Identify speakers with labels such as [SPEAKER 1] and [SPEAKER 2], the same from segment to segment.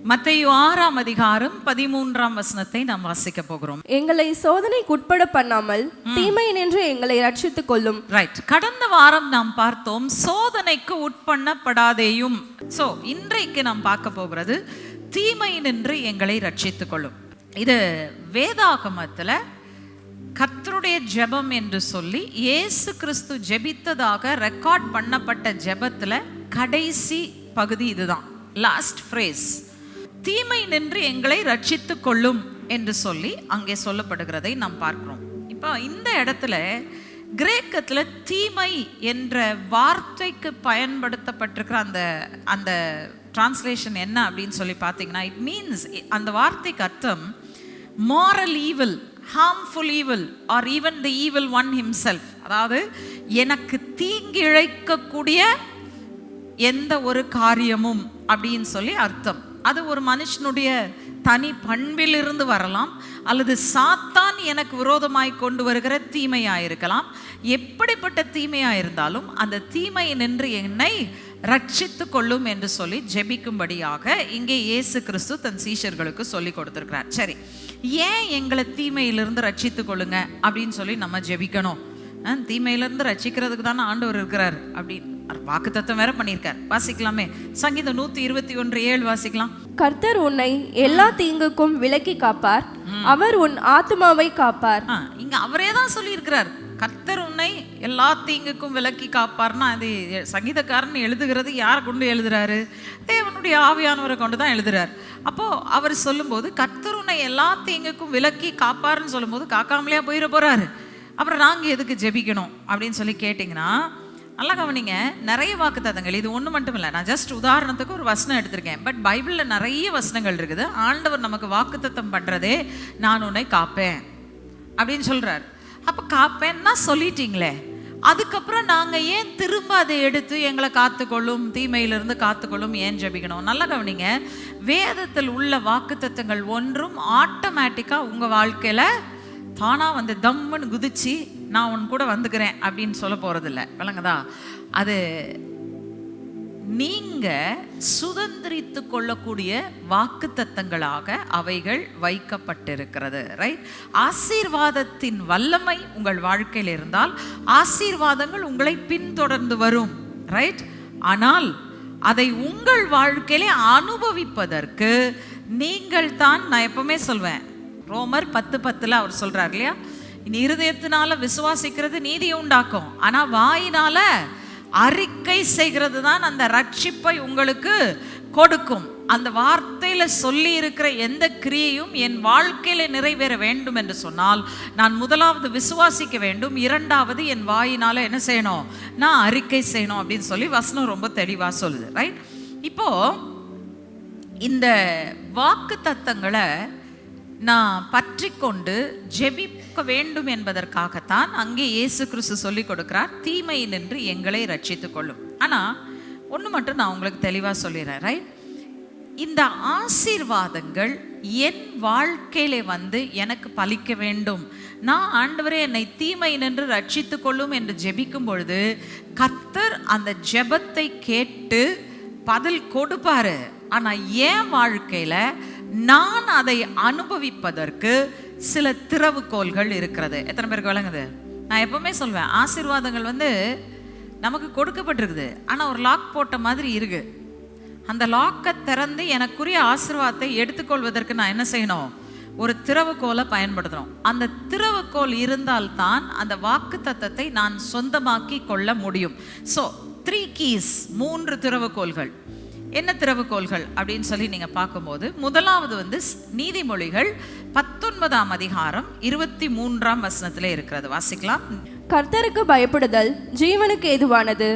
[SPEAKER 1] மத்தேயு 6ஆம் அதிகாரம் 13ஆம் வசனத்தை நாம் வாசிக்க போகிறோம்.
[SPEAKER 2] எங்களை சோதனைக்கு உட்பட பண்ணாமல் தீமையினின்று எங்களை ரட்சித்துக் கொள்ளும்.
[SPEAKER 1] ரைட். கடந்த வாரம் நாம் பார்த்தோம் சோதனைக்கு உட்பண்ணப்படாதேயும். சோ இன்றைக்கு நாம் பார்க்க போகிறது தீமையினின்று எங்களை ரட்சித்துக் கொள்ளும். இது வேதாகமத்துல கர்த்தருடைய ஜெபம் என்று சொல்லி இயேசு கிறிஸ்து ஜெபித்ததாக ரெக்கார்ட் பண்ணப்பட்ட ஜெபத்துல கடைசி பகுதி இதுதான், லாஸ்ட் ஃப்ரேஸ். தீமை நின்று எங்களை ரட்சித்துக் கொள்ளும் என்று சொல்லி அங்கே சொல்லப்படுகிறதை நாம் பார்க்கிறோம். இப்போ இந்த இடத்துல கிரேக்கத்துல தீமை என்ற வார்த்தைக்கு பயன்படுத்தப்பட்டிருக்கிற அந்த டிரான்ஸ்லேஷன் என்ன அப்படின்னு சொல்லி பார்த்தீங்கன்னா, இட் மீன்ஸ், அந்த வார்த்தைக்கு அர்த்தம் moral evil, harmful evil or even the evil one himself. அதாவது எனக்கு தீங்கு இழைக்கக்கூடிய எந்த ஒரு காரியமும் அப்படின்னு சொல்லி அர்த்தம். அது ஒரு மனுஷனுடைய தனி பண்பிலிருந்து வரலாம், அல்லது சாத்தான் எனக்கு விரோதமாய் கொண்டு வருகிற தீமையாயிருக்கலாம். எப்படிப்பட்ட தீமையாயிருந்தாலும் அந்த தீமையை நின்று என்னை ரட்சித்து கொள்ளும் என்று சொல்லி ஜெபிக்கும்படியாக இங்கே இயேசு கிறிஸ்து தன் சீஷர்களுக்கு சொல்லி கொடுத்திருக்கிறார். சரி, ஏன் எங்களை தீமையிலிருந்து ரட்சித்து கொள்ளுங்க அப்படின்னு சொல்லி நம்ம ஜெபிக்கணும்? தீமையிலிருந்து ரட்சிக்கிறதுக்கு தானே ஆண்டவர் இருக்கிறார் அப்படின்னு வாக்குத்தத்தம் வேற பண்ணியிருக்கார். வாசிக்கலாமே, சங்கீதம் 121:7 வாசிக்கலாம்.
[SPEAKER 2] கர்த்தர் உன்னை எல்லா தீங்குக்கும் விலக்கி காப்பார், அவர் உன் ஆத்துமாவை காப்பார்.
[SPEAKER 1] இங்க அவரே தான் சொல்லி இருக்கிறார், கர்த்தர் உன்னை எல்லா தீங்குக்கும் விலக்கி காப்பார்னா அது சங்கீதக்காரன் எழுதுகிறது யாரை கொண்டு எழுதுறாரு? தேவனுடைய ஆவியானவரை கொண்டு தான் எழுதுறாரு. அப்போ அவர் சொல்லும்போது கர்த்தர் உன்னை எல்லா தீங்குக்கும் விலக்கி காப்பாருன்னு சொல்லும்போது காக்காமலையா போயிட போறாரு. அப்புறம் நாங்கள் எதுக்கு ஜெபிக்கணும் அப்படின்னு சொல்லி கேட்டிங்கன்னா, நல்லா கவனிங்க, நிறைய வாக்குத்தத்தங்கள், இது ஒன்று மட்டும் இல்லை, நான் ஜஸ்ட் உதாரணத்துக்கு ஒரு வசனம் எடுத்திருக்கேன். பட் பைபிளில் நிறைய வசனங்கள் இருக்குது. ஆண்டவர் நமக்கு வாக்குத்தத்தம் பண்ணுறதே நான் உன்னை காப்பேன் அப்படின்னு சொல்கிறார். அப்போ காப்பேன்னா சொல்லிட்டீங்களே, அதுக்கப்புறம் நாங்கள் ஏன் திரும்ப அதை எடுத்து எங்களை காத்துக்கொள்ளும், தீமையிலிருந்து காத்துக்கொள்ளும் ஏன் ஜெபிக்கணும்? நல்லா கவனிங்க, வேதத்தில் உள்ள வாக்குத்தத்தங்கள் ஒன்றும் ஆட்டோமேட்டிக்காக உங்கள் வாழ்க்கையில் தானாக வந்து தம்முன்னு குதிச்சு நான் உன் கூட வந்துக்கிறேன் அப்படின்னு சொல்ல போகிறதில்ல, விளங்குதா? அது நீங்கள் சுதந்திரித்து கொள்ளக்கூடிய வாக்குத்தத்தங்களாக அவைகள் வைக்கப்பட்டிருக்கிறது. ரைட்? ஆசீர்வாதத்தின் வல்லமை உங்கள் வாழ்க்கையில் இருந்தால் ஆசீர்வாதங்கள் உங்களை பின்தொடர்ந்து வரும். ரைட்? ஆனால் அதை உங்கள் வாழ்க்கையிலே அனுபவிப்பதற்கு நீங்கள் தான், நான் எப்பவுமே சொல்வேன், ரோமர் 10:10 அவர் சொல்றார் இல்லையா, இனி இருதயத்தினால விசுவாசிக்கிறது நீதியை உண்டாக்கும், ஆனா வாயினால அறிக்கை செய்கிறது தான் அந்த ரட்சிப்பை உங்களுக்கு கொடுக்கும். அந்த வார்த்தையில சொல்லி இருக்கிற எந்த கிரியையும் என் வாழ்க்கையில நிறைவேற வேண்டும் என்று சொன்னால் நான் முதலாவது விசுவாசிக்க வேண்டும், இரண்டாவது என் வாயினால என்ன செய்யணும், நான் அறிக்கை செய்யணும் அப்படின்னு சொல்லி வசனம் ரொம்ப தெளிவா சொல்லுது. ரைட்? இப்போ இந்த வாக்கு தத்தங்களை நான் பற்றி கொண்டு ஜெபிக்க வேண்டும் என்பதற்காகத்தான் அங்கே இயேசு கிறிஸ்து சொல்லி கொடுக்கிறார், தீமை நின்று எங்களை ரட்சித்து கொள்ளும். ஆனால் ஒன்று மட்டும் நான் உங்களுக்கு தெளிவாக சொல்லிடுறேன். ரைட்? இந்த ஆசீர்வாதங்கள் என் வாழ்க்கையில வந்து எனக்கு பலிக்க வேண்டும், நான் ஆண்டவரே என்னை தீமை நின்று ரட்சித்து கொள்ளும் என்று ஜெபிக்கும் பொழுது கர்த்தர் அந்த ஜெபத்தை கேட்டு பதில் கொடுப்பாரு. ஆனால் என் வாழ்க்கையில நான் அதை அனுபவிப்பதற்கு சில திறவுகோல்கள் இருக்கிறது. எத்தனை பேருக்கு வழங்குது? நான் எப்பவுமே சொல்வேன், ஆசீர்வாதங்கள் வந்து நமக்கு கொடுக்கப்பட்டிருக்குது, ஆனால் ஒரு லாக் போட்ட மாதிரி இருக்கு. அந்த லாக்கை திறந்து எனக்குரிய ஆசீர்வாதத்தை எடுத்துக்கொள்வதற்கு நான் என்ன செய்யணும்? ஒரு திறவுகோலை பயன்படுத்தணும். அந்த திறவுகோல் இருந்தால்தான் அந்த வாக்கு தத்தத்தை நான் சொந்தமாக்கி கொள்ள முடியும். So 3 keys, 3 திறவுகோல்கள். என்ன திறவுகோல்கள் அப்படின்னு சொல்லி நீங்க பார்க்கும்போது, முதலாவது வந்து நீதிமொழிகள் 19ஆம் அதிகாரம் 23ஆம் வசனத்திலே இருக்கிறது. வாசிக்கலாம்.
[SPEAKER 2] கர்த்தருக்கு பயப்படுதல் ஜீவனுக்கு ஏதுவானது,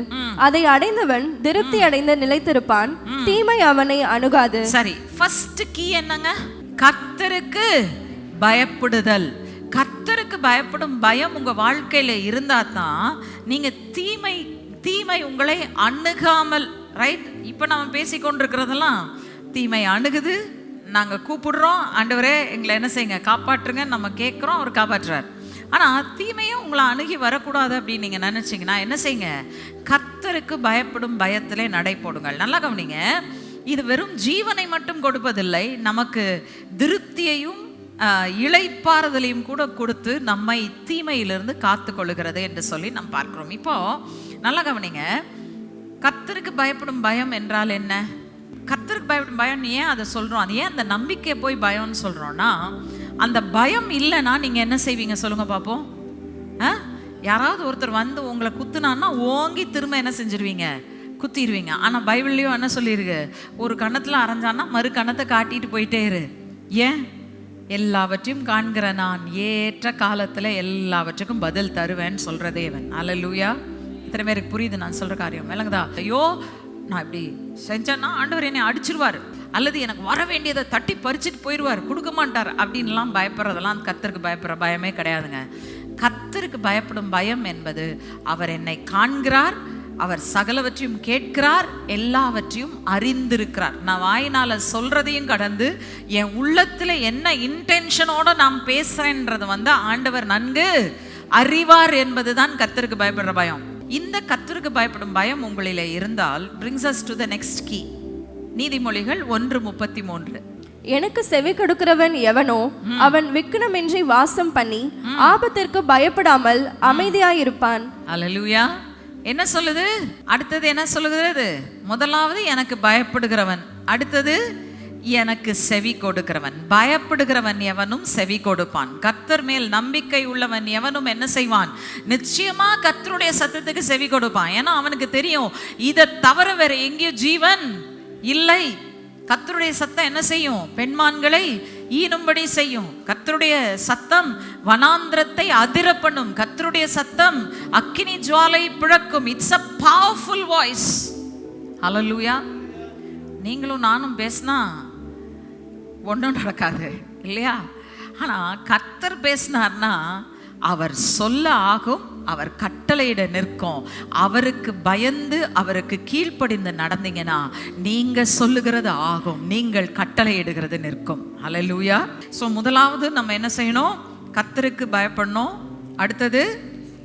[SPEAKER 2] அதை அடைந்தவன் திருப்தி அடைந்து நிலைத்திருப்பான், தீமை அவனை அணுகாது.
[SPEAKER 1] சரி, ஃபர்ஸ்ட் கீ என்னங்க? கர்த்தருக்கு பயப்படுதல். கர்த்தருக்கு பயப்படும் பயம் உங்க வாழ்க்கையில இருந்தா தான் நீங்க தீமை உங்களை அணுகாமல். ரைட்? இப்போ நம்ம பேசிக்கொண்டிருக்கிறதெல்லாம் தீமை அணுகுது, நாங்கள் கூப்பிடுறோம், ஆண்டவரே எங்களை என்ன செய்யுங்க, காப்பாற்றுங்க, நம்ம கேட்குறோம், அவர் காப்பாற்றுறார். ஆனால் தீமையும் உங்களை அணுகி வரக்கூடாது அப்படின்னு நீங்கள் நினச்சிங்கன்னா என்ன செய்யுங்க? கர்த்தருக்கு பயப்படும் பயத்திலே நடை போடுங்கள். நல்லா கவனிங்க, இது வெறும் ஜீவனை மட்டும் கொடுப்பதில்லை, நமக்கு திருப்தியையும் இளைப்பாறுதலையும் கூட கொடுத்து நம்மை தீமையிலிருந்து காத்து கொள்ளுகிறது என்று சொல்லி நாம் பார்க்கிறோம். இப்போ நல்லா கவனிங்க, கர்த்தருக்கு பயப்படும் பயம் என்றால் என்ன? கர்த்தருக்கு பயப்படும் பயம் ஏன் அதை சொல்றோம்? அது ஏன் அந்த நம்பிக்கை போய் பயம்னு சொல்றோம்னா, அந்த பயம் இல்லைன்னா நீங்க என்ன செய்வீங்க சொல்லுங்க பார்ப்போம். யாராவது ஒருத்தர் வந்து உங்களை குத்துனான்னா ஓங்கி திரும்ப என்ன செஞ்சிருவீங்க? குத்திடுவீங்க. ஆனால் பைபிள்லையும் என்ன சொல்லியிருக்கு? ஒரு கன்னத்தில் அரைஞ்சான்னா மறு கன்னத்தை காட்டிட்டு போயிட்டே இரு. ஏன்? எல்லாவற்றையும் காண்கிற நான் ஏற்ற காலத்தில் எல்லாவற்றுக்கும் பதில் தருவேன்னு சொல்கிற தேவன். அல்லேலூயா. இத்தனை பேருக்கு புரியுது நான் சொல்கிற காரியம் விளங்குதா? ஐயோ நான் இப்படி செஞ்சேன்னா ஆண்டவர் என்னை அடிச்சிருவார், அல்லது எனக்கு வர வேண்டியதை தட்டி பறிச்சுட்டு போயிடுவார், கொடுக்க மாட்டார் அப்படின்லாம் பயப்படுறதெல்லாம் கர்த்தருக்கு பயப்படுற பயமே கிடையாதுங்க. கர்த்தருக்கு பயப்படும் பயம் என்பது அவர் என்னை காண்கிறார், அவர் சகலவற்றையும் கேட்கிறார், எல்லாவற்றையும் அறிந்திருக்கிறார். நான் வாயினால சொல்றதையும் கடந்து என் உள்ளத்துல என்ன இன்டென்ஷனோட நான் பேசுறேன்றது வந்து ஆண்டவர் நன்கு அறிவார் என்பதுதான் கர்த்தருக்கு பயப்படுற பயம். இந்த கர்த்தருக்கு பயப்படும் பயம் உங்களிலே இருந்தால் brings us to the next key. நீதிமொழிகள் 1:33.
[SPEAKER 2] எனக்கு செவி கொடுக்கிறவன் எவனோ அவன் விக்கினமின்றி வாசம் பண்ணி ஆபத்திற்கு பயப்படாமல் அமைதியாயிருப்பான்.
[SPEAKER 1] அல்லேலூயா. என்ன சொல்லுது? அடுத்தது என்ன சொல்லுகிறது? முதலாவது எனக்கு பயப்படுகிறவன், அடுத்தது எனக்கு செவி கொடுக்கிறவன். பயப்படுகிறவன் எவனும் செவி கொடுப்பான். கர்த்தர் மேல் நம்பிக்கை உள்ளவன் எவனும் என்ன செய்வான்? நிச்சயமா கர்த்தருடைய சத்தத்துக்கு செவி கொடுப்பான். ஏன்னா அவனுக்கு தெரியும் இதை தவிர வேற எங்கேயும் ஜீவன் இல்லை. கர்த்தருடைய சத்தம் என்ன செய்யும்? பெண்மான்களை ஈனும்படி செய்யும். கர்த்தருடைய சத்தம் வனாந்திரத்தை அதிர பண்ணும். கர்த்தருடைய சத்தம் அக்கினி ஜுவாலை பிளக்கும். It's a powerful voice. Hallelujah. நீங்களும் நானும் பேசினா ஒன்றும் நடக்காது இல்லையா? ஆனால் கர்த்தர் பேசினார்னா அவர் சொல்ல ஆகும், அவர் கட்டளையிட நிற்கும். அவருக்கு பயந்து அவருக்கு கீழ்ப்படிந்து நடந்தீங்கன்னா நீங்க சொல்லுகிறது ஆகும், நீங்கள் கட்டளையிடுகிறது நிற்கும். ஹல்லேலூயா. ஸோ முதலாவது நம்ம என்ன செய்யணும்? கர்த்தருக்கு பயப்படணும். அடுத்தது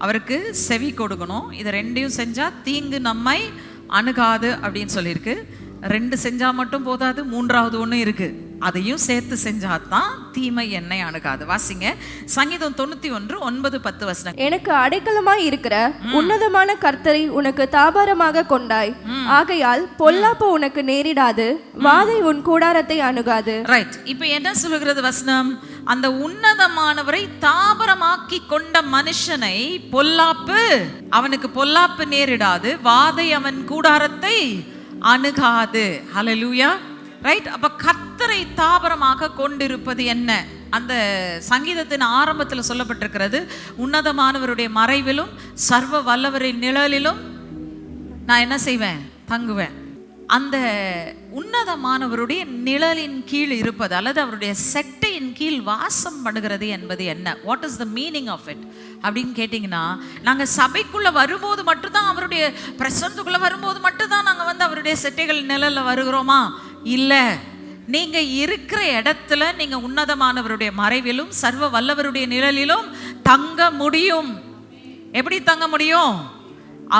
[SPEAKER 1] அவருக்கு செவி கொடுக்கணும். இதை ரெண்டையும் செஞ்சா தீங்கு நம்மை அணுகாது அப்படின்னு சொல்லியிருக்கு. 2 செஞ்சா மட்டும் போதாது, 3வது ஒன்று இருக்கு, அதையும் சேர்த்து செஞ்சாதான் தீமை என்னை அணுகாது. வாசிங்க சங்கீதம் 91:9-10.
[SPEAKER 2] எனக்கு அடைக்கலமாய் இருக்கிற உன்னதமான கர்த்தரை உனக்கு தாபாரமாக கொண்டாய், ஆகையால் பொல்லாப்பு உனக்கு நேரிடாது, வாதை உன் கூடாரத்தை அணுகாது.
[SPEAKER 1] ரைட். இப்ப என்ன சொல்லுகிறது வசனம்? அந்த உன்னதமானவரை தாபரமாக்கி கொண்ட மனுஷனை பொல்லாப்பு அவனுக்கு பொல்லாப்பு நேரிடாது, வாதை அவன் கூடாரத்தை அணுகாது. ஹல்லேலூயா. ரைட். அப்ப கர்த்தரை தாபரமாக கொண்டிருப்பது என்ன? அந்த சங்கீதத்தின் ஆரம்பத்தில் சொல்லப்பட்டிருக்கிறது, உன்னதமானவருடைய மறைவிலும் சர்வ வல்லவரின் நிழலிலும் நான் என்ன செய்வேன்? தங்குவேன். அந்த உன்னதமானவருடைய நிழலின் கீழ் இருப்பது அல்லது அவருடைய செட்டையின் கீழ் வாசம் பண்ணுகிறது என்பது என்ன? What is the meaning of it அப்படின்னு கேட்டிங்கன்னா, நாங்கள் சபைக்குள்ளே வரும்போது மட்டும்தான், அவருடைய பிரசன்னத்துக்குள்ளே வரும்போது மட்டும்தான் நாங்கள் வந்து அவருடைய செட்டைகள் நிழலில் வருகிறோமா? இல்லை. நீங்கள் இருக்கிற இடத்துல நீங்கள் உன்னதமானவருடைய மறைவிலும் சர்வ வல்லவருடைய நிழலிலும் தங்க முடியும். எப்படி தங்க முடியும்?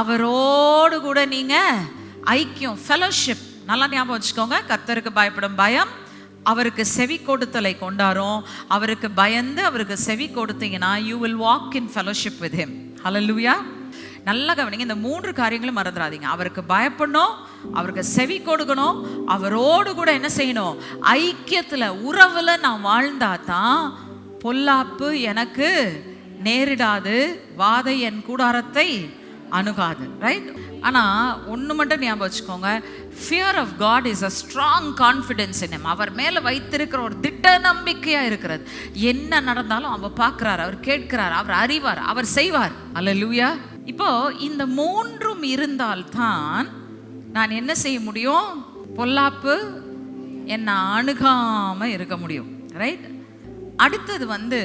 [SPEAKER 1] அவரோடு கூட நீங்கள் ஐக்கியம், ஃபெலோஷிப். நல்லா ஞாபகம் வச்சுக்கோங்க. கர்த்தருக்கு பயப்படும் பயம், அவருக்கு செவி கொடுத்தலை கொண்டாரும். அவருக்கு பயந்து அவருக்கு செவி கொடுத்தீங்கன்னா you will walk in fellowship with him. Hallelujah. நல்லா கவனிங்க, இந்த 3 காரியங்களும் மறந்துடாதீங்க. அவருக்கு பயப்படணும், அவருக்கு செவி கொடுக்கணும், அவரோடு கூட என்ன செய்யணும்? ஐக்கியத்தில், உறவில் நான் வாழ்ந்தா தான் பொல்லாப்பு எனக்கு நேரிடாது, வாதை என் கூடாரத்தை அணுகாது. ரைட். ஆனால் ஒன்று மட்டும் ஞாபகம் வச்சுக்கோங்க, fear of God is a strong confidence in him. அவர் மேலே வைத்திருக்கிற ஒரு திட்ட நம்பிக்கையாக இருக்கிறது. என்ன நடந்தாலும் அவர் பார்க்குறார், அவர் கேட்கிறார், அவர் அறிவார், அவர் செய்வார். அல்லேலூயா. இப்போ இந்த 3ம் இருந்தால்தான் நான் என்ன செய்ய முடியும்? பொல்லாப்பு என்னை அணுகாமல் இருக்க முடியும். ரைட். அடுத்தது வந்து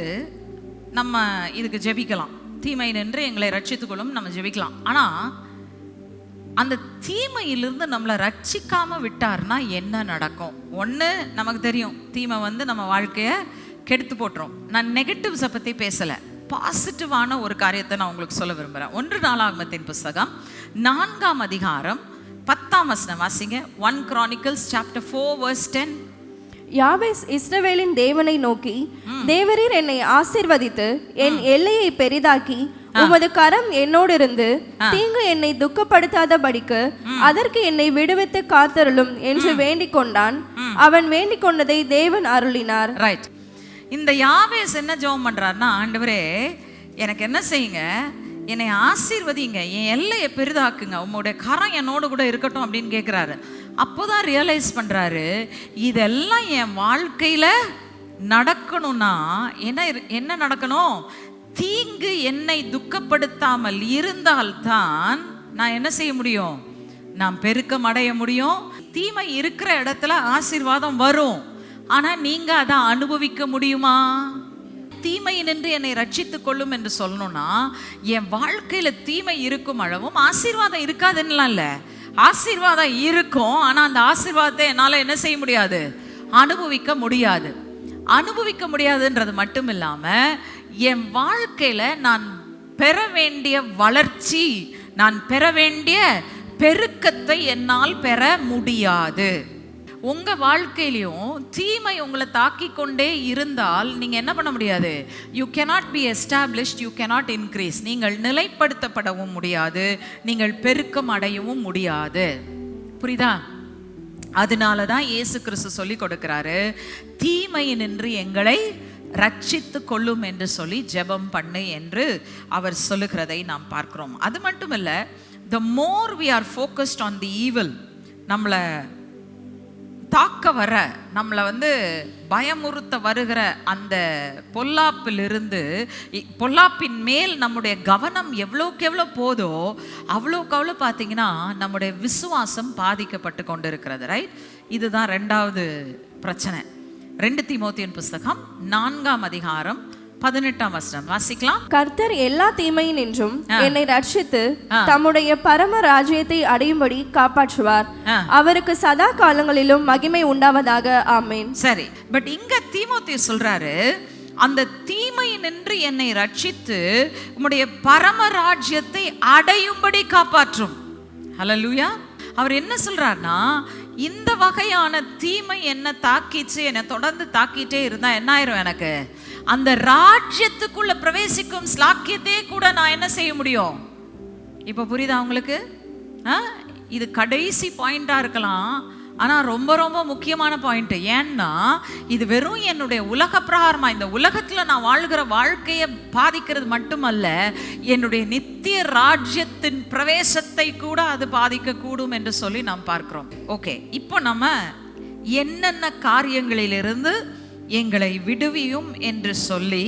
[SPEAKER 1] நம்ம இதுக்கு ஜெபிக்கலாம். தீமை நின்று எங்களை ரட்சித்துக்கொள்ளும் நம்ம ஜெபிக்கலாம். ஆனால் அந்த தீமையிலிருந்து நம்மளை ரட்சிக்காம விட்டார்னா என்ன நடக்கும்? ஒன்று நமக்கு தெரியும், தீமை வந்து நம்ம வாழ்க்கையை கெடுத்து போட்டுரும். நான் நெகட்டிவ்ஸை பற்றி பேசலை, பாசிட்டிவான ஒரு காரியத்தை நான் உங்களுக்கு சொல்ல விரும்புகிறேன். 1 நாளாகமத்தின் புஸ்தகம் 4ஆம் அதிகாரம் 10ஆம் வசனம் வாசிங்க. 1 Chronicles chapter 4 verse 10.
[SPEAKER 2] யாபேஸ் இஸ்ரவேலின் தேவனை நோக்கி, தேவரீர் என்னை ஆசீர்வதித்து என் எல்லையை பெரிதாக்கி உமது கரம் என்னோடு இருந்து தீங்கு என்னை துக்கப்படுத்தாதபடிக்கு அதற்கு என்னை விடுவித்து காத்தருளும் என்று வேண்டிக் கொண்டான். அவன் வேண்டிக் கொண்டதை தேவன் அருளினார்.
[SPEAKER 1] ரைட். இந்த யாபேஸ் என்ன ஜெபம் பண்றாருன்னா, ஆண்டவரே எனக்கு என்ன செய்யுங்க, என்னை ஆசீர்வதிங்க, என் எல்லையை பெரிதாக்குங்க, உங்களுடைய கரம் என்னோடு கூட இருக்கட்டும் அப்படின்னு கேட்குறாரு. அப்போதான் ரியலைஸ் பண்ணுறாரு, இதெல்லாம் என் வாழ்க்கையில் நடக்கணும்னா என்ன நடக்கணும்? தீங்கு என்னை துக்கப்படுத்தாமல் இருந்தால்தான் நான் என்ன செய்ய முடியும்? நான் பெருக்கம் அடைய முடியும். தீமை இருக்கிற இடத்துல ஆசீர்வாதம் வரும். ஆனால் நீங்கள் அதை அனுபவிக்க முடியுமா? தீமை நின்று என்னை ரட்சித்துக் கொள்ளும் என்று சொல்லணும்னா, என் வாழ்க்கையில் தீமை இருக்கும் அளவும் ஆசீர்வாதம் இருக்காதுன்னா இல்லை, ஆசீர்வாதம் இருக்கும். ஆனால் அந்த ஆசீர்வாதத்தை என்னால் என்ன செய்ய முடியாது? அனுபவிக்க முடியாது. அனுபவிக்க முடியாதுன்றது மட்டும் இல்லாமல், என் வாழ்க்கையில் நான் பெற வேண்டிய வளர்ச்சி, நான் பெற வேண்டிய பெருக்கத்தை என்னால் பெற முடியாது. உங்கள் வாழ்க்கையிலையும் தீமை உங்களை தாக்கி கொண்டே இருந்தால் நீங்கள் என்ன பண்ண முடியாது? You cannot be established, you cannot increase. நீங்கள் நிலைப்படுத்தப்படவும் முடியாது, நீங்கள் பெருக்கம் அடையவும் முடியாது. புரியுதா? அதனால தான் இயேசு கிறிஸ்து சொல்லி கொடுக்கிறாரு, தீமையினின்று எங்களை ரட்சித்து கொள்ளும் என்று சொல்லி ஜெபம் பண்ணு என்று அவர் சொல்லுகிறதை நாம் பார்க்கிறோம். அது மட்டும் இல்லை, the more we are focused on the evil, நம்மளை தாக்க வர, நம்மளை பயமுறுத்த வருகிற அந்த பொல்லாப்பின் மேல் நம்முடைய கவனம் எவ்வளோக்கு எவ்வளோ போதோ அவ்வளோக்கு அவ்வளோ பார்த்தீங்கன்னா நம்முடைய விசுவாசம் பாதிக்கப்பட்டு கொண்டு இருக்கிறது. ரைட். இதுதான் 2வது பிரச்சனை. 2 தீமோத்தேயு புஸ்தகம் 4ஆம் அதிகாரம் 18ஆம் வசனம் வாசிக்கலாம்.
[SPEAKER 2] கர்த்தர் எல்லா தீமையினின்றும் என்னை ரட்சித்து தம்முடைய பரம ராஜ்யத்தை அடையும்படி காப்பாற்றுவார். அவருக்கு சதா காலங்களிலும் மகிமை உண்டாவதாக. ஆமென்.
[SPEAKER 1] சரி, பட் இங்க தீமோத்தேயு சொல்றாரு, அந்த தீமையினின்று என்னை ரட்சித்து உம்முடைய பரம ராஜ்யத்தை அடையும்படி காப்பாற்றும். ஹல்லேலூயா. அவர் என்ன சொல்றாருன்னா, இந்த வகையான தீமை என்ன தாக்கிச்சு, என்னை தொடர்ந்து தாக்கிட்டே இருந்தா என்ன ஆயிரும்? எனக்கு அந்த ராஜ்யத்துக்குள்ள பிரவேசிக்கும் ஸ்லாக்கியத்தையே கூட நான் என்ன செய்ய முடியும்? இப்போ புரியுதா உங்களுக்கு? இது கடைசி பாயிண்டா இருக்கலாம், ஆனால் ரொம்ப ரொம்ப முக்கியமான பாயிண்ட். ஏன்னா இது வெறும் என்னுடைய உலக பிரகாரமா, இந்த உலகத்தில் நான் வாழ்கிற வாழ்க்கையை பாதிக்கிறது மட்டுமல்ல, என்னுடைய நித்திய ராஜ்யத்தின் பிரவேசத்தை கூட அது பாதிக்கக்கூடும் என்று சொல்லி நாம் பார்க்கிறோம். ஓகே, இப்போ நம்ம என்னென்ன காரியங்களிலிருந்து எங்களை விடுவியும் என்று சொல்லி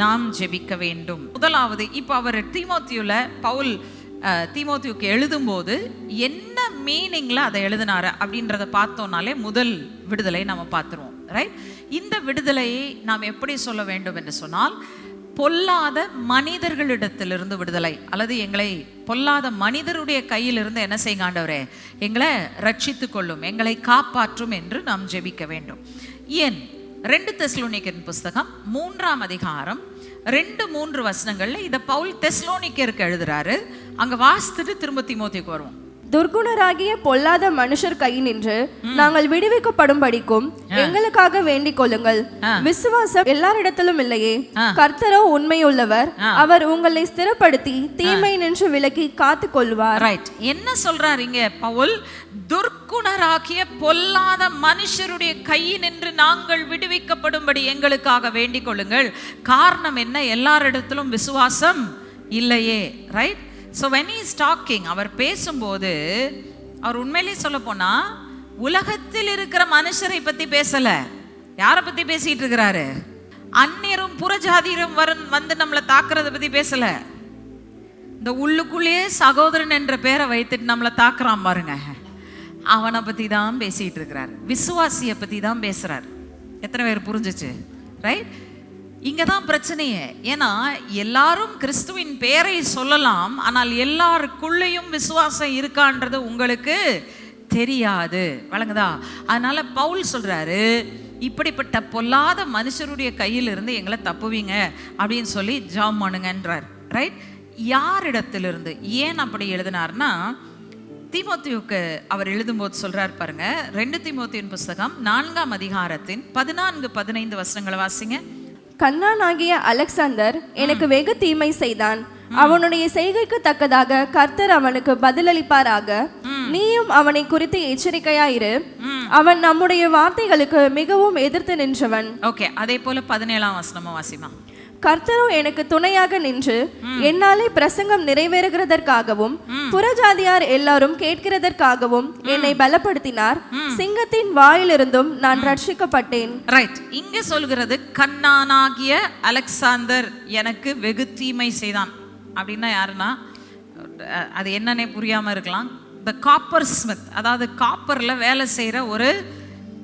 [SPEAKER 1] நாம் ஜெபிக்க வேண்டும். முதலாவது, இப்போ அவர் பவுல் தீமோத்தேயுக்கு எழுதும்போது என்ன மீனிங்ல அதை எழுதினாரு அப்படின்றத பார்த்தோம்னாலே முதல் விடுதலை நம்ம பார்த்துருவோம். ரைட். இந்த விடுதலையை நாம் எப்படி சொல்ல வேண்டும் என்று சொன்னால், பொல்லாத மனிதர்களிடத்திலிருந்து விடுதலை, அல்லது எங்களை பொல்லாத மனிதருடைய கையிலிருந்து என்ன செய்யுங்க ஆண்டவரே, எங்களை ரட்சித்து கொள்ளும், எங்களை காப்பாற்றும் என்று நாம் ஜெபிக்க வேண்டும். ஏன்? 2 தெசலோனிக்கர் புஸ்தகம் 3ஆம் அதிகாரம் 2-3 வசனங்கள்ல இதை பவுல் தெசலோனிக்கருக்கு எழுதுறாரு. அங்க வாசித்துட்டு திரும்ப தீமோத்தேயுக்கு வருவோம்.
[SPEAKER 2] துர்குணராகிய பொல்லாத மனுஷர் கையினின்று நாங்கள் விடுவிக்கப்படும்படிக்கும் எங்களுக்காக வேண்டிக் கொள்ளுங்கள். விசுவாசம் எல்லாரிடத்திலும் இல்லையே, கர்த்தரோ உண்மையுள்ளவர், அவர் உங்களை ஸ்திரப்படுத்தி தீமை நின்று விலக்கி காத்து கொள்வார்.
[SPEAKER 1] ரைட். என்ன சொல்றாரு இங்க பவுல்? துர்க்குணராகிய பொல்லாத மனுஷருடைய கையினின்று நாங்கள் விடுவிக்கப்படும்படி எங்களுக்காக வேண்டிக் கொள்ளுங்கள். காரணம் என்ன? எல்லாரிடத்திலும் விசுவாசம் இல்லையே. Right. So when he is talking, அவர் பேசும்போது அவர் உண்மையிலே சொல்ல போனா உலகத்தில் இருக்கிற மனுஷரை பத்தி பேசல. யாரை பத்தி பேசிட்டு இருக்கிறாரு? அந்நியரும் புறஜாதியரும் வந்து நம்மளை தாக்குறத பத்தி பேசல. இந்த உள்ளுக்குள்ளேயே சகோதரன் என்ற பேரை வைத்துட்டு நம்மளை தாக்குறான் பாருங்க, அவனை பத்தி தான் பேசிட்டு இருக்கிறாரு. விசுவாசியை பத்தி தான் பேசுறாரு. எத்தனை பேர் புரிஞ்சிச்சு? ரைட். இங்கே தான் பிரச்சனையே. ஏன்னா எல்லாரும் கிறிஸ்துவின் பெயரை சொல்லலாம், ஆனால் எல்லாருக்குள்ளேயும் விசுவாசம் இருக்கான்றது உங்களுக்கு தெரியாது. வழங்குதா? அதனால பவுல் சொல்றாரு, இப்படிப்பட்ட பொல்லாத மனுஷருடைய கையிலிருந்து எங்களை தப்புவீங்க அப்படின்னு சொல்லி ஜெபம் பண்ணுங்கன்றார். ரைட். யாரிடத்திலிருந்து? ஏன் அப்படி எழுதினார்னா, தீமோத்தேயுக்கு அவர் எழுதும்போது சொல்றார் பாருங்க, 2 தீமோத்தேயுவின் புஸ்தகம் 4ஆம் அதிகாரத்தின் 14-15 வசனங்களை வாசிங்க.
[SPEAKER 2] கன்னானாகிய அலெக்சாந்தர் எனக்கு வெகு தீமை செய்தான். அவனுடைய செய்கைக்கு தக்கதாக கர்த்தர் அவனுக்கு பதிலளிப்பாராக. நீயும் அவனை குறித்து எச்சரிக்கையாயிரு. அவன் நம்முடைய வார்த்தைகளுக்கு மிகவும் எதிர்த்து நின்றவன்.
[SPEAKER 1] ஓகே, அதே போல 17ஆம் வசனமும் வாசிமா.
[SPEAKER 2] கர்த்தரோ எனக்கு துணையாக நின்று என்னாலே பிரசங்கம் நிறைவேறுகிறதற்காகவும் புறஜாதியார் எல்லாரும் கேட்கிறதற்காகவும் என்னை பலப்படுத்தினார். சிங்கத்தின் வாயிலிருந்தும் நான் ரட்சிக்கப்பட்டேன்.
[SPEAKER 1] ரைட், இங்க சொல்கிறது கன்னானாகிய அலெக்சாந்தர் எனக்கு வெகு தீமை செய்தான் அப்படின்னா யாருன்னா, அது என்னன்னே புரியாம இருக்கலாம். த காப்பர் ஸ்மித், அதாவது காப்பர்ல வேலை செய்யற ஒரு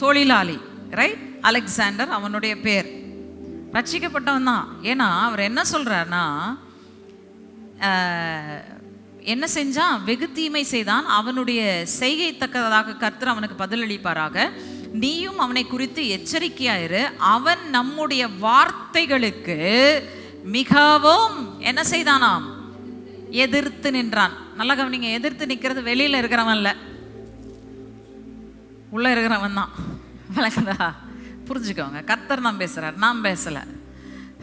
[SPEAKER 1] தொழிலாளி. ரைட், அலெக்சாண்டர் அவனுடைய பேர். ரட்சிக்கப்பட்டவன் தான். ஏன்னா அவர் என்ன சொல்றாருன்னா, என்ன செஞ்சான்? வெகு தீமை செய்தான். அவனுடைய செய்கை தக்கதாக கர்த்தர் அவனுக்கு பதிலளிப்பாராக. நீயும் அவனை குறித்து எச்சரிக்கையாயிரு. அவன் நம்முடைய வார்த்தைகளுக்கு மிகவும் என்ன செய்தானாம்? எதிர்த்து நின்றான். நல்லா கவனிங்க, எதிர்த்து நிற்கிறது வெளியில இருக்கிறவன் இல்ல, உள்ள இருக்கிறவன் தான். வழக்கதா புரிஞ்சுக்கோங்க. கர்த்தர் தான் பேசுறார், நான் பேசல.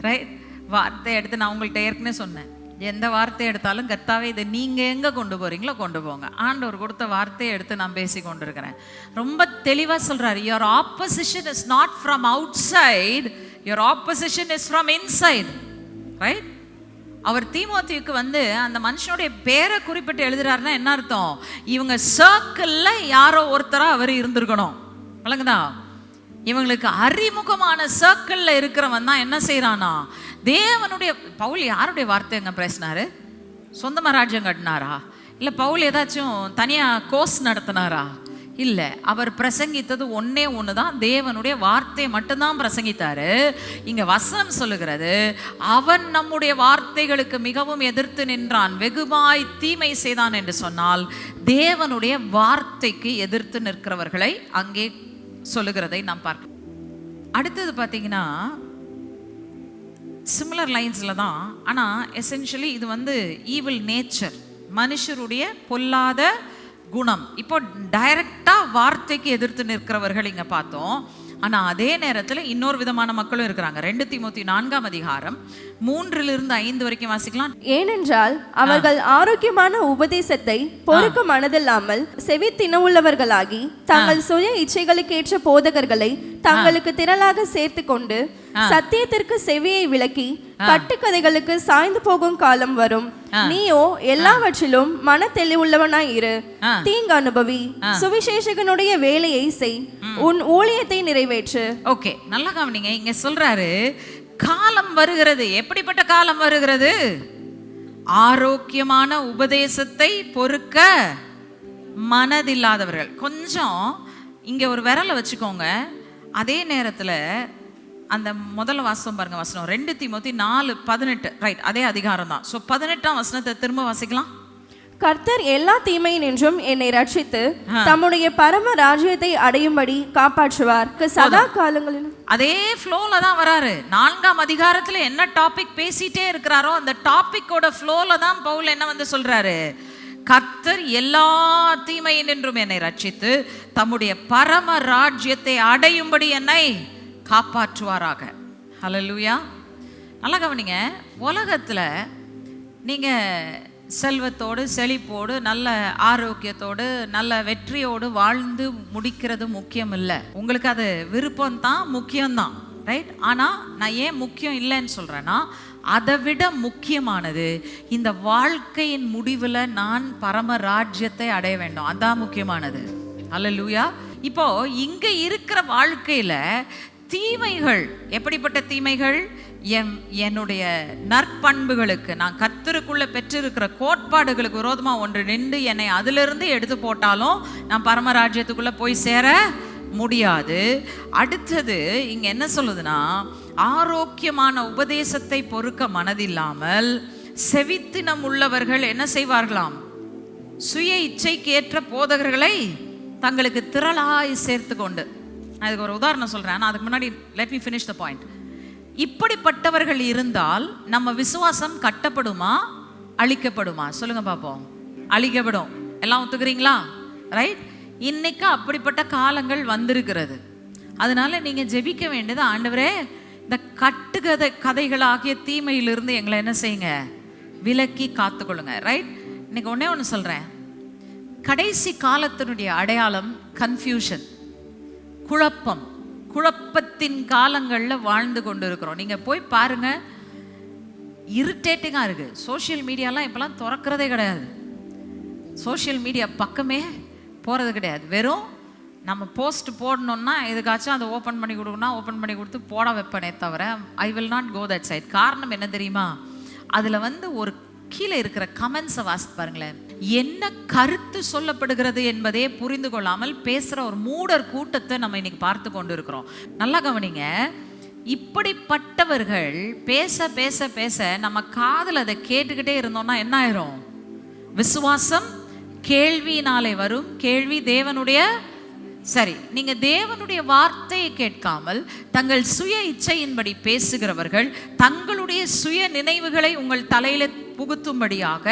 [SPEAKER 1] ரைட், வார்த்தை எடுத்து நான் உங்கள்கிட்ட ஏற்கனவே சொன்னேன், எந்த வார்த்தை எடுத்தாலும் கர்த்தாவே இதை நீங்க எங்க கொண்டு போறீங்களோ கொண்டு போங்க. ஆண்டவர் கொடுத்த வார்த்தையை எடுத்து நான் பேசி கொண்டிருக்கிறேன். ரொம்ப தெளிவா சொல்றாரு, your opposition is not from outside, your opposition is from inside. Right, அவர் தீமோத்தேயுக்கு அந்த மனுஷனுடைய பேரை குறிப்பிட்டு எழுதுறாருன்னா என்ன அர்த்தம்? இவங்க சர்க்கிள்ல யாரோ ஒருத்தரா அவர் இருந்திருக்கணும். வழங்குதா? இவங்களுக்கு அறிமுகமான சர்க்கிள்ல இருக்கிறவன் தான் என்ன செய்யறானா, தேவனுடைய. பவுல் யாருடைய வார்த்தை அங்க பேசினாரு? சொந்தமா ராஜ்யம் கட்டினாரா? இல்ல பவுல் ஏதாச்சும் தனியா கோர்ஸ் நடத்தினாரா? இல்ல, அவர் பிரசங்கித்தது ஒன்னே ஒண்ணுதான், தேவனுடைய வார்த்தையை மட்டும்தான் பிரசங்கித்தாரு. இங்க வசனம் சொல்லுகிறது, அவன் நம்முடைய வார்த்தைகளுக்கு மிகவும் எதிர்த்து நின்றான், வெகுமாய் தீமை செய்தான் என்று சொன்னால் தேவனுடைய வார்த்தைக்கு எதிர்த்து நிற்கிறவர்களை அங்கே சொல்லுகிறதை நாம் பார்க்கலாம். அடுத்தது பார்த்தீங்கன்னா சிமிலர் லைன்ஸ்ல தான், ஆனா எசென்ஷியலி இது ஈவில் நேச்சர், மனுஷருடைய பொல்லாத குணம். இப்போ டைரக்டா வார்த்தைக்கு எதிர்த்து நிற்கிறவர்கள் இங்க பார்த்தோம். ஆனா அதே நேரத்தில் இன்னொரு விதமான மக்களும் இருக்கிறாங்க. 2 தீமோத்தேயு 4ஆம் அதிகாரம் 3-5 வரைக்கும் வாசிக்கலாம்.
[SPEAKER 2] ஏனென்றால் அவர்கள் ஆரோக்கியமான உபதேசத்தை பொறுக்க மனதில்லாமல் செவி தினவுள்ளவர்களாகி தங்கள் சுய இச்சைகளுக்கேற்ற போதகர்களை தங்களுக்கு திரளாக சேர்த்து கொண்டு சத்தியத்திற்கு செவியை விலக்கி கட்டுக்கதைகளுக்கு சாய்ந்து போகும் காலம் வரும். நீயோ எல்லாவற்றிலும் மன தெளிவுள்ளவனாய் இரு, தீங்கு அனுபவி, சுவிசேஷகனுடைய வேலையை செய், உன் ஊழியத்தை நிறைவேற்று.
[SPEAKER 1] ஓகே, நல்லா கவனிங்க. இங்க சொல்றாரு காலம் வருகிறது. எப்படிப்பட்ட காலம் வருகிறது? ஆரோக்கியமான உபதேசத்தை பொறுக்க மனதில்லாதவர்கள். கொஞ்சம் இங்க ஒரு விரலை வச்சுக்கோங்க. அதே நேரத்தில் அந்த முதல்ல வாசம் பாருங்க, வசனம் 2 தீமோத்தேயு 4:18. ரைட், அதே அதிகாரம் தான். ஸோ 18ஆம் வசனத்தை திரும்ப வாசிக்கலாம்.
[SPEAKER 2] கர்த்தர் எல்லா தீமையினின்றும் என்னை ரட்சித்து தம்முடைய பரம ராஜ்யத்தை அடையும்படி காப்பாற்றுவார் சதா காலங்களிலும்.
[SPEAKER 1] அதே ஃப்ளோல தான் வராரு. 4ஆம் அதிகாரத்துல என்ன டாபிக் பேசிட்டே இருக்கிறாரோ அந்த டாபிக்கோட ஃப்ளோல தான் பவுல் என்ன சொல்றாரு, கர்த்தர் எல்லா தீமையினின்றும் என்னை ரட்சித்து தம்முடைய பரம ராஜ்யத்தை அடையும்படி என்னை காப்பாற்றுவாராக. ஹல்லேலூயா. நல்லா கவனிங்க. உலகத்துல நீங்க செல்வத்தோடு செழிப்போடு நல்ல ஆரோக்கியத்தோடு நல்ல வெற்றியோடு வாழ்ந்து முடிக்கிறது முக்கியம் இல்லை. உங்களுக்கு அது விருப்பம்தான், முக்கியம்தான். ரைட். ஆனால் நான் ஏன் முக்கியம் இல்லைன்னு சொல்கிறேன்னா, அதை விட முக்கியமானது இந்த வாழ்க்கையின் முடிவில் நான் பரம ராஜ்யத்தை அடைய வேண்டும். அதான் முக்கியமானது. அல்லேலூயா. இப்போ இங்கே இருக்கிற வாழ்க்கையில் தீமைகள், எப்படிப்பட்ட தீமைகள்? என்னுடைய நற்பண்புகளுக்கு, நான் கர்த்தருக்குள்ள பெற்றிருக்கிற கோட்பாடுகளுக்கு விரோதமாக ஒன்று நின்று என்னை அதிலிருந்து எடுத்து போட்டாலும் நான் பரமராஜ்யத்துக்குள்ள போய் சேர முடியாது. அடுத்தது இங்க என்ன சொல்லுதுன்னா, ஆரோக்கியமான உபதேசத்தை பொறுக்க மனதில்லாமல் செவித்தினம் உள்ளவர்கள் என்ன செய்வார்களாம்? சுய இச்சைக்கு ஏற்ற போதகர்களை தங்களுக்கு திரளாய் சேர்த்து கொண்டு. அதுக்கு ஒரு உதாரணம் சொல்றேன். நான் அதுக்கு முன்னாடி let me finish the point. இப்படிப்பட்டவர்கள் இருந்தால் நம்ம விசுவாசம் கட்டப்படுமா அழிக்கப்படுமா? சொல்லுங்க பார்ப்போம். அழிக்கப்படும். எல்லாம் ஒத்துக்கிறீங்களா? ரைட். இன்னைக்கு அப்படிப்பட்ட காலங்கள் வந்திருக்கிறது. அதனால நீங்க ஜெபிக்க வேண்டியது, ஆண்டவரே இந்த கதைகளாகிய தீமையிலிருந்து எங்களை என்ன செய்யுங்க, விலக்கி காத்துக்கொள்ளுங்க. ரைட். இன்னைக்கு ஒன்னே ஒன்று சொல்றேன், கடைசி காலத்தினுடைய அடையாளம் கன்ஃபியூஷன், குழப்பம். குழப்பத்தின் காலங்களில் வாழ்ந்து கொண்டு இருக்கிறோம். நீங்க போய் பாருங்க, இரிட்டேட்டிங்காக இருக்கு. சோஷியல் மீடியாலாம் இப்பெல்லாம் திறக்கிறதே கிடையாது. சோஷியல் மீடியா பக்கமே போகிறது கிடையாது. வெறும் நம்ம போஸ்ட் போடணுன்னா எதுக்காச்சும் அதை ஓப்பன் பண்ணி கொடுக்கணும், ஓப்பன் பண்ணி கொடுத்து போட வைப்பனே தவிர I will not go that side. காரணம் என்ன தெரியுமா? அதில் ஒரு கீழே இருக்கிற கமெண்ட்ஸை வாசித்து பாருங்களேன். என்ன கருத்து சொல்லப்படுகிறது என்பதே புரிந்து கொள்ளாமல் பேசுகிற ஒரு மூடர் கூட்டத்தை நம்ம இன்னைக்கு பார்த்து கொண்டு இருக்கிறோம். நல்லா கவனிங்க. இப்படிப்பட்டவர்கள் பேச பேச பேச நம்ம காதில் அதை கேட்டுக்கிட்டே இருந்தோம்னா என்ன ஆயிரும்? விசுவாசம் கேள்வியினாலே வரும், கேள்வி தேவனுடைய. சரி, நீங்க தேவனுடைய வார்த்தையை கேட்காமல் தங்கள் சுய இச்சையின்படி பேசுகிறவர்கள், தங்களுடைய சுய நினைவுகளை உங்கள் தலையில புகுத்தும்படியாக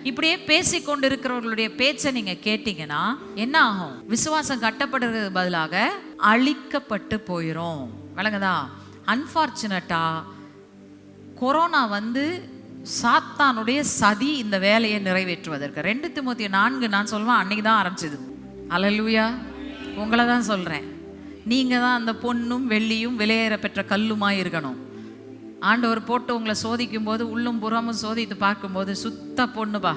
[SPEAKER 1] இப்படியே பேசிக்கொண்டிருக்கிறவர்களுடைய பேச்சை நீங்க கேட்டீங்கன்னா என்ன ஆகும்? விசுவாசம் கட்டப்படுறது பதிலாக அழிக்கப்பட்டு போயிடும். விளங்குதா? அன்பார்ச்சுனேட்டா கொரோனா சாத்தானுடைய சதி இந்த வேலையை நிறைவேற்றுவதற்கு 2 தீமோத்தேயு 4 நான் சொல்லுவேன் அன்னைக்கு தான் ஆரம்பிச்சது. அல்லேலூயா. உங்களை தான் சொல்கிறேன். நீங்கள் தான் அந்த பொன்னும் வெள்ளியும் விலையேற பெற்ற கல்லுமாய் இருக்கணும். ஆண்டவர் போட்டு உங்களை சோதிக்கும் போது உள்ளும் புறமும் சோதித்து பார்க்கும்போது சுத்த பொண்ணுப்பா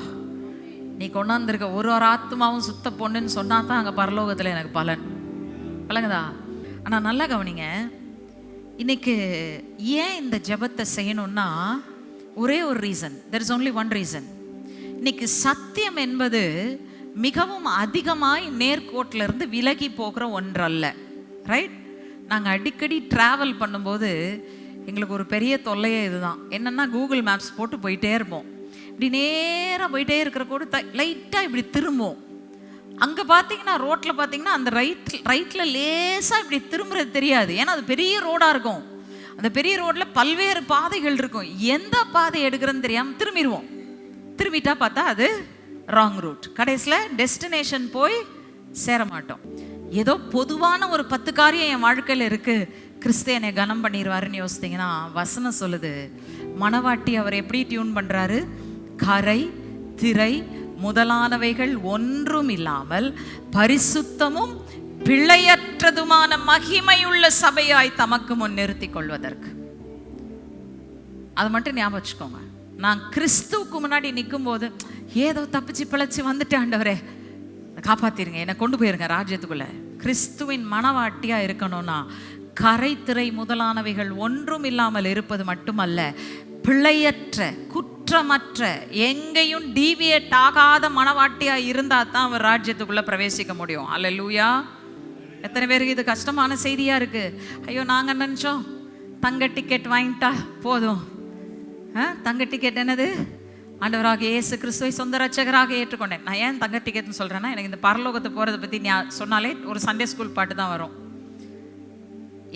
[SPEAKER 1] நீ கொண்டாந்துருக்க, ஒரு ஆத்மாவும் சுத்த பொண்ணுன்னு சொன்னா தான் அங்கே பரலோகத்தில் எனக்கு பலன். பலங்குதா? ஆனால் நல்லா கவனிங்க, இன்னைக்கு ஏன் இந்த ஜெபத்தை செய்யணும்னா ஒரே ஒரு reason. There is only one reason. இன்னைக்கு சத்தியம் என்பது மிகவும் அதிகமாய் நேர்கோட்டிலிருந்து விலகி போகிற ஒன்றல்ல. ரைட். நாங்கள் அடிக்கடி ட்ராவல் பண்ணும்போது எங்களுக்கு ஒரு பெரிய தொல்லையே இதுதான். என்னென்னா கூகுள் மேப்ஸ் போட்டு போயிட்டே இருப்போம். இப்படி நேராக போயிட்டே இருக்கிற கூட லைட்டாக இப்படி திரும்பும். அங்கே பார்த்தீங்கன்னா ரோட்டில் பார்த்தீங்கன்னா அந்த ரைட்டில் லேசாக இப்படி திரும்புறது தெரியாது. ஏன்னா அது பெரிய ரோடாக இருக்கும். அந்த பெரிய ரோட்டில் பல்வேறு பாதைகள் இருக்கும். எந்த பாதை எடுக்கிறதுன்னு தெரியாமல் திரும்பிடுவோம். திரும்பிட்டா பார்த்தா அது ராங் ரூட். கடைசியில் டெஸ்டினேஷன் போய் சேர மாட்டோம். ஏதோ பொதுவான ஒரு 10 காரியம் என் வாழ்க்கையில் இருக்குது, கிறிஸ்து என்னை கனம் பண்ணிடுவாருன்னு யோசித்தீங்கன்னா வசனம் சொல்லுது, மணவாட்டி அவர் எப்படி டியூன் பண்ணுறாரு? கரை திரை முதலானவைகள் ஒன்றும் இல்லாமல் பரிசுத்தமும் பிழையற்றதுமான மகிமையுள்ள சபையாய் தமக்கு முன் நிறுத்தி கொள்வதற்கு. அது மட்டும் ஞாபகம் வச்சுக்கோங்க. நான் கிறிஸ்துவுக்கு முன்னாடி நிற்கும் போது ஏதோ தப்பிச்சு பிழைச்சி வந்துட்டேன், ஆண்டவரே காப்பாத்திருங்க, என்னை கொண்டு போயிருங்க ராஜ்யத்துக்குள்ள. கிறிஸ்துவின் மணவாட்டியா இருக்கணும்னா கரை திரை முதலானவைகள் ஒன்றும் இல்லாமல் இருப்பது மட்டுமல்ல, பிழையற்ற குற்றமற்ற எங்கேயும் டீவியேட் ஆகாத மணவாட்டியா இருந்தா தான் அவர் ராஜ்யத்துக்குள்ள பிரவேசிக்க முடியும். அல்லேலூயா. எத்தனை பேருக்கு இது கஷ்டமான செய்தியா இருக்கு? ஐயோ நாங்க நினைச்சோம் தங்க டிக்கெட் வாங்கிட்டா போதும். தங்க டிக்கெட் என்னது? ஆண்டவராக இயேசு கிறிஸ்துவை சொந்த ரட்சகராக ஏற்றுக்கொண்டேன். நான் ஏன் தங்க டிக்கெட்னு சொல்றேன்னா, எனக்கு இந்த பரலோகத்தை போறதை பத்தி சொன்னாலே ஒரு சண்டே ஸ்கூல் பாட்டு தான் வரும்.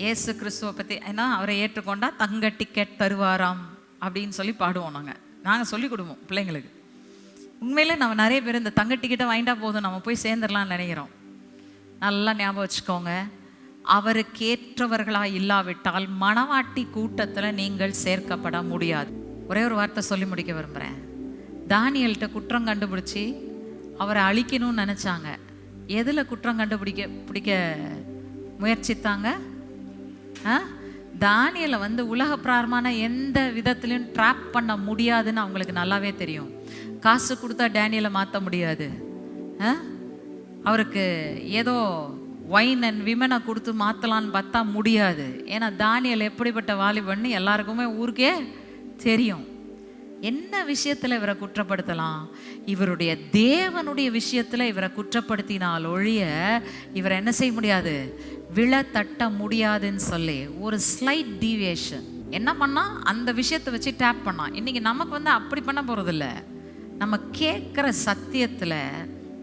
[SPEAKER 1] இயேசு கிறிஸ்துவை பத்தி ஏன்னா அவரை ஏற்றுக்கொண்டா தங்க டிக்கெட் தருவாராம் அப்படின்னு சொல்லி பாடுவோம். நாங்கள் சொல்லி கொடுப்போம் பிள்ளைங்களுக்கு. உண்மையிலே நம்ம நிறைய பேர் இந்த தங்க டிக்கெட்டை வாங்கிட்டா போதும் நம்ம போய் சேர்ந்துடலாம்னு நினைக்கிறோம். நல்லா ஞாபகம் வச்சுக்கோங்க, அவருக்கு ஏற்றவர்களாக இல்லாவிட்டால் மணவாட்டி கூட்டத்தில் நீங்கள் சேர்க்கப்பட முடியாது. ஒரே ஒரு வார்த்தை சொல்லி முடிக்க விரும்புகிறேன். தானியல்கிட்ட குற்றம் கண்டுபிடிச்சி அவரை அழிக்கணும்னு நினச்சாங்க. எதில் குற்றம் பிடிக்க முயற்சித்தாங்க? தானியலை உலக பிராரமான எந்த விதத்துலையும் ட்ராப் பண்ண முடியாதுன்னு அவங்களுக்கு நல்லாவே தெரியும். காசு கொடுத்தா டேனியலை மாற்ற முடியாது. அவருக்கு ஏதோ வைன் அண்ட் விமனை கொடுத்து மாற்றலான்னு பார்த்தா முடியாது. ஏன்னா தானியல் எப்படிப்பட்ட வாலிபன்னு எல்லாருக்குமே ஊருக்கே தெரியும். என்ன விஷயத்தில் இவரை குற்றப்படுத்தலாம்? இவருடைய தேவனுடைய விஷயத்தில் இவரை குற்றப்படுத்தினால் ஒழிய இவரை என்ன செய்ய முடியாது, விழ தட்ட முடியாதுன்னு சொல்லி ஒரு ஸ்லைட் டீவியேஷன் என்ன பண்ணா அந்த விஷயத்தை வச்சு டேப் பண்ணா. இன்னைக்கு நமக்கு அப்படி பண்ண போறதில்ல. நம்ம கேட்குற சத்தியத்தில்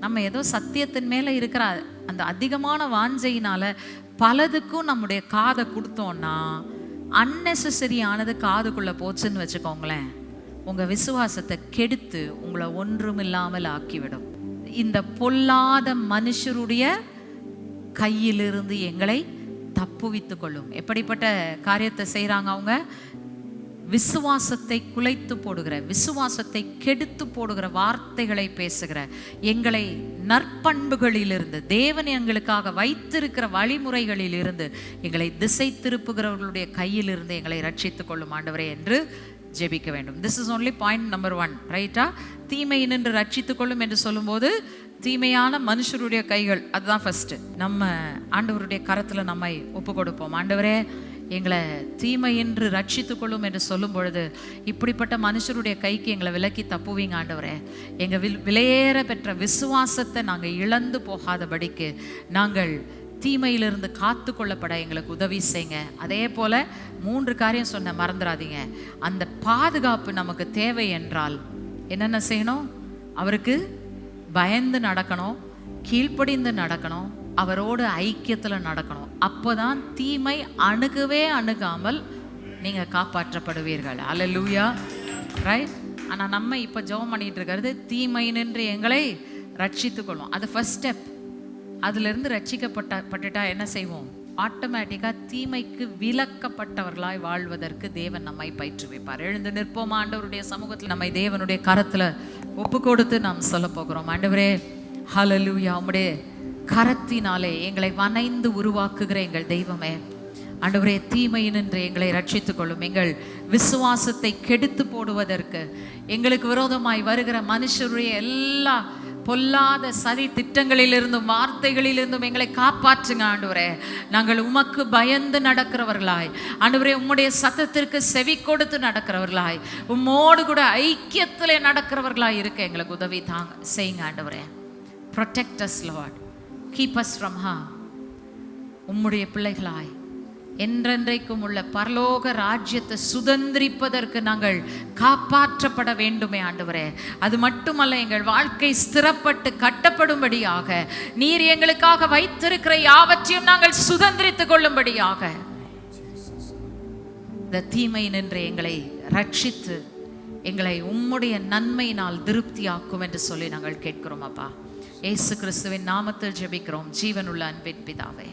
[SPEAKER 1] நம்ம ஏதோ சத்தியத்தின் மேலே இருக்கிற அந்த அதிகமான வாஞ்சையினால பலதுக்கும் நம்முடைய காதை கொடுத்தோம்னா அன்னெசரியானது காதுக்குள்ளே போச்சுன்னு வச்சுக்கோங்களேன், உங்கள் விசுவாசத்தை கெடுத்து உங்களை ஒன்றுமில்லாமல் ஆக்கிவிடும். இந்த பொல்லாத மனுஷருடைய கையிலிருந்து எங்களை தப்புவித்துக் கொள்ளும். எப்படிப்பட்ட காரியத்தை செய்யறாங்க அவங்க? விசுவாசத்தை குலைத்து போடுகிற, விசுவாசத்தை கெடுத்து போடுகிற வார்த்தைகளை பேசுகிற, எங்களை நற்பண்புகளிலிருந்து, தேவன் எங்களுக்காக வைத்திருக்கிற வழிமுறைகளில் இருந்து எங்களை திசை திருப்புகிறவர்களுடைய கையிலிருந்து எங்களை ரட்சித்துக் கொள்ளும் ஆண்டவரே என்று ஜெபிக்க வேண்டும். This is only point number 1, ரைட்டா? தீமை நின்று ரட்சித்துக் கொள்ளும் என்று சொல்லும்போது தீமையான மனுஷருடைய கைகள், அதுதான் ஃபர்ஸ்ட். நம்ம ஆண்டவருடைய கரத்துல நம்மை ஒப்பு கொடுப்போம். ஆண்டவரே எங்களை தீமை என்று ரட்சித்துக் கொள்ளும் என்று சொல்லும் பொழுது இப்படிப்பட்ட மனுஷருடைய கைக்கு எங்களை விலக்கி தப்புவீங்க ஆண்டவரே. எங்க விலையேற பெற்ற விசுவாசத்தை நாங்கள் இழந்து போகாதபடிக்கு நாங்கள் தீமையிலிருந்து காத்து கொள்ளப்பட எங்களுக்கு உதவி செய்யுங்க. அதே போல 3 காரியம் சொன்ன மறந்துடாதீங்க. அந்த பாதுகாப்பு நமக்கு தேவை என்றால் என்னென்ன செய்யணும்? அவருக்கு பயந்து நடக்கணும், கீழ்ப்படிந்து நடக்கணும், அவரோடு ஐக்கியத்தில் நடக்கணும். அப்போதான் தீமை அணுகவே அணுகாமல் நீங்க காப்பாற்றப்படுவீர்கள். அல்லேலூயா, ரைட்? ஆனா நம்ம இப்ப ஜெபம் பண்ணிட்டு இருக்கிறது தீமை நின்று எங்களை ரட்சித்துக் கொள்ளும். அது ஃபர்ஸ்ட் ஸ்டெப். அதுல இருந்து ரட்சிக்கப்பட்டுட்டா என்ன செய்வோம்? ஆட்டோமேட்டிக்கா தீமைக்கு விலக்கப்பட்டவர்களாய் வாழ்வதற்கு தேவன் நம்மை பயிற்றுவிப்பார். எழுந்து நிற்போம். ஆண்டவருடைய சமூகத்தில் நம்மை தேவனுடைய கரத்துல ஒப்பு கொடுத்து நாம் சொல்ல போகிறோம். ஆண்டவரே, ஹல்லேலூயா, உம்முடைய கரத்தினாலே எங்களை வனைந்து உருவாக்குகிற எங்கள் தெய்வமே, ஆண்டவரே, தீமையினின்று எங்களை ரட்சித்துக் கொள்ளும். எங்கள் விசுவாசத்தை கெடுத்து போடுவதற்கு எங்களுக்கு விரோதமாய் வருகிற மனுஷருடைய எல்லா பொல்லாத சதி திட்டங்களிலிருந்தும் வார்த்தைகளிலிருந்தும் எங்களை காப்பாற்றுங்க ஆண்டவரே. நாங்கள் உமக்கு பயந்து நடக்கிறவர்களாய், ஆண்டவரே, உம்முடைய சத்தத்திற்கு செவி கொடுத்து நடக்கிறவர்களாய், உம்மோடு கூட ஐக்கியத்திலே நடக்கிறவர்களாய் இருக்க எங்களுக்கு உதவி தாங்க செய்யுங்க ஆண்டவரே. Protect us, Lord. Keep us from harm. உம்முடைய பிள்ளைகளாய் என்றென்றைக்கும் உள்ள பரலோக ராஜ்யத்தை சுதந்திரிப்பதற்கு நாங்கள் காப்பாற்றப்பட வேண்டுமே ஆண்டவரே. அது மட்டுமல்ல, எங்கள் வாழ்க்கை ஸ்திரப்பட்டு கட்டப்படும்படியாக நீர் எங்களுக்காக வைத்திருக்கிற யாவற்றையும் நாங்கள் சுதந்திரித்துக் கொள்ளும்படியாக இந்த தீமை நின்று எங்களை ரட்சித்து எங்களை உம்முடைய நன்மையினால் திருப்தியாக்கும் என்று சொல்லி நாங்கள் கேட்கிறோம் அப்பா. இயேசு கிறிஸ்துவின் நாமத்தில் ஜெபிக்கிறோம் ஜீவனுள்ள அன்பின் பிதாவே.